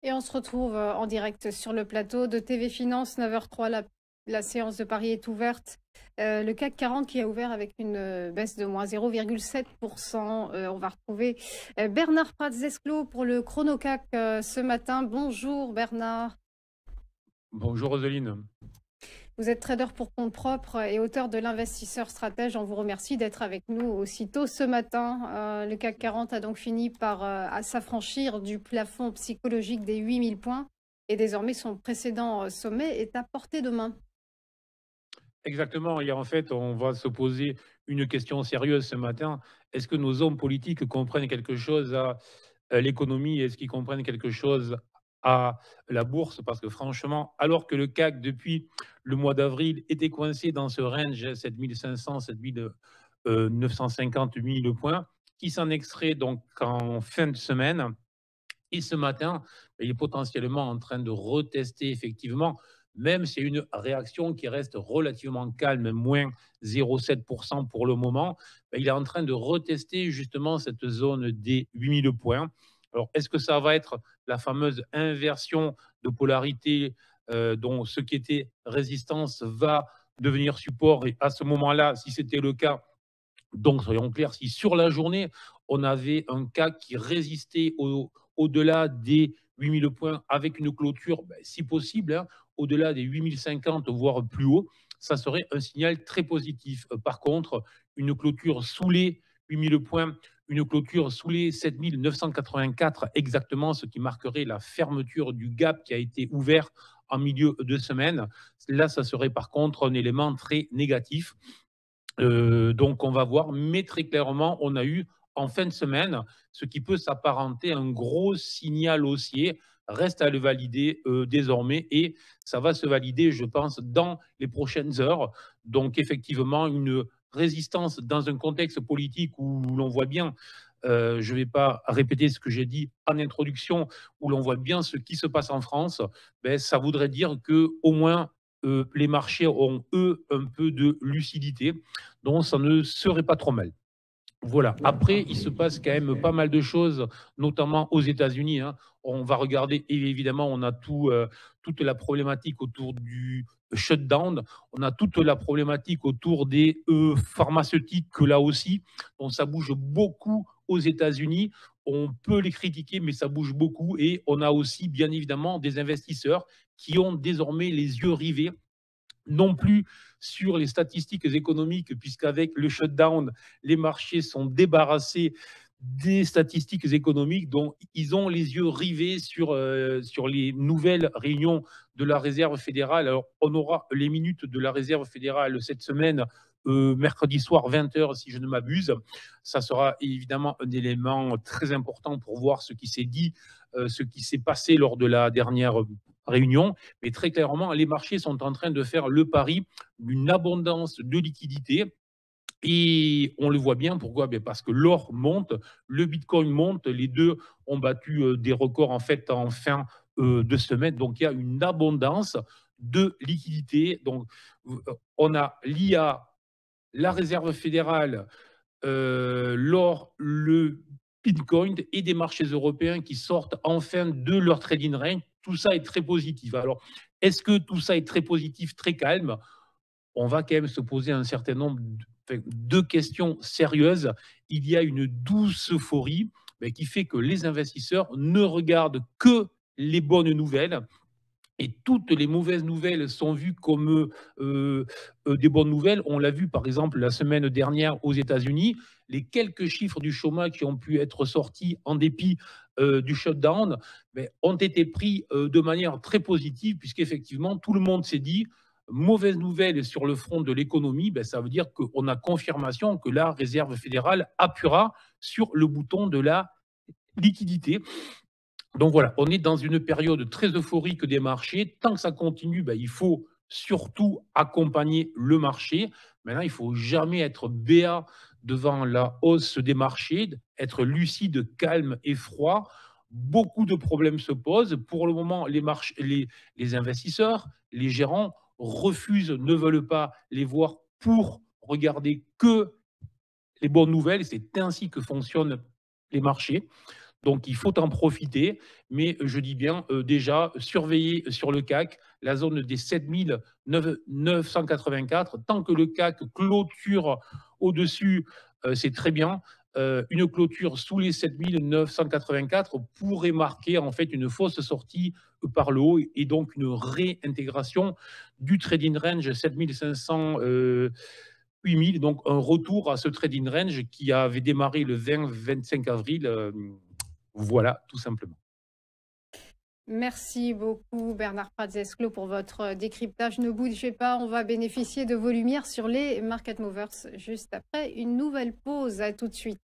Et on se retrouve en direct sur le plateau de TV Finance, 9h03. La séance de Paris est ouverte. Le CAC 40 qui a ouvert avec une baisse de moins 0,7%. On va retrouver Bernard Pratzesclo pour le ChronoCAC ce matin. Bonjour Bernard. Bonjour Roseline. Vous êtes trader pour compte propre et auteur de l'Investisseur Stratège. On vous remercie d'être avec nous aussitôt ce matin. Le CAC 40 a donc fini par à s'affranchir du plafond psychologique des 8000 points et désormais son précédent sommet est à portée de main. Exactement, et en fait, on va se poser une question sérieuse ce matin. Est-ce que nos hommes politiques comprennent quelque chose à l'économie? Est-ce qu'ils comprennent quelque chose à la bourse? Parce que franchement, alors que le CAC, depuis le mois d'avril, était coincé dans ce range 7500, 7950, 8000 points, qui s'en extrait donc en fin de semaine. Et ce matin, il est potentiellement en train de retester effectivement, même si c'est une réaction qui reste relativement calme, moins 0,7% pour le moment, il est en train de retester justement cette zone des 8000 points. Alors, est-ce que ça va être la fameuse inversion de polarité dont ce qui était résistance va devenir support? Et à ce moment-là, si c'était le cas, donc, soyons clairs, si sur la journée, on avait un CAC qui résistait au-delà des 8000 points avec une clôture, si possible, hein, au-delà des 8050, voire plus haut, ça serait un signal très positif. Par contre, une clôture sous les 8000 points, une clôture sous les 7984 exactement, ce qui marquerait la fermeture du gap qui a été ouvert en milieu de semaine. Là, ça serait par contre un élément très négatif. Donc on va voir, mais très clairement, on a eu en fin de semaine ce qui peut s'apparenter à un gros signal haussier. Reste à le valider désormais et ça va se valider, je pense, dans les prochaines heures. Donc effectivement, une résistance dans un contexte politique où l'on voit bien, je ne vais pas répéter ce que j'ai dit en introduction, où l'on voit bien ce qui se passe en France, ça voudrait dire que au moins les marchés ont, eux, un peu de lucidité. Donc, ça ne serait pas trop mal. Voilà. Après, il se passe quand même pas mal de choses, notamment aux États-Unis, hein. On va regarder, et évidemment, on a toute la problématique autour du shutdown. On a toute la problématique autour des pharmaceutiques, là aussi. Donc, ça bouge beaucoup aux États-Unis. On peut les critiquer, mais ça bouge beaucoup. Et on a aussi, bien évidemment, des investisseurs qui ont désormais les yeux rivés non plus sur les statistiques économiques, puisqu'avec le shutdown, les marchés sont débarrassés des statistiques économiques, donc ils ont les yeux rivés sur les nouvelles réunions de la Réserve fédérale. Alors, on aura les minutes de la Réserve fédérale cette semaine, mercredi soir 20h, si je ne m'abuse. Ça sera évidemment un élément très important pour voir ce qui s'est dit, ce qui s'est passé lors de la dernière réunion. Mais très clairement, les marchés sont en train de faire le pari d'une abondance de liquidités. Et on le voit bien, pourquoi? Parce que l'or monte, le Bitcoin monte, les deux ont battu des records en fait en fin de semaine. Donc il y a une abondance de liquidités. Donc on a l'IA, la Réserve fédérale, l'or, le Bitcoin et des marchés européens qui sortent enfin de leur trading range. Tout ça est très positif. Alors, est-ce que tout ça est très positif, très calme? On va quand même se poser un certain nombre de questions sérieuses. Il y a une douce euphorie qui fait que les investisseurs ne regardent que les bonnes nouvelles et toutes les mauvaises nouvelles sont vues comme des bonnes nouvelles. On l'a vu par exemple la semaine dernière aux États-Unis, les quelques chiffres du chômage qui ont pu être sortis en dépit du shutdown ont été pris de manière très positive, puisqu'effectivement tout le monde s'est dit mauvaise nouvelle sur le front de l'économie, ça veut dire qu'on a confirmation que la Réserve fédérale appuiera sur le bouton de la liquidité. Donc voilà, on est dans une période très euphorique des marchés. Tant que ça continue, il faut surtout accompagner le marché. Maintenant, il ne faut jamais être béat devant la hausse des marchés, être lucide, calme et froid. Beaucoup de problèmes se posent. Pour le moment, les investisseurs, les gérants refusent, ne veulent pas les voir pour regarder que les bonnes nouvelles. C'est ainsi que fonctionnent les marchés. Donc, il faut en profiter, mais je dis bien déjà surveiller sur le CAC la zone des 7 984. Tant que le CAC clôture au-dessus, c'est très bien. Une clôture sous les 7 984 pourrait marquer en fait une fausse sortie par le haut et donc une réintégration du trading range 7500 8000, donc un retour à ce trading range qui avait démarré le 20-25 avril. Voilà, tout simplement. Merci beaucoup Bernard Pratzesclo pour votre décryptage. Ne bougez pas, on va bénéficier de vos lumières sur les market movers juste après une nouvelle pause. À tout de suite.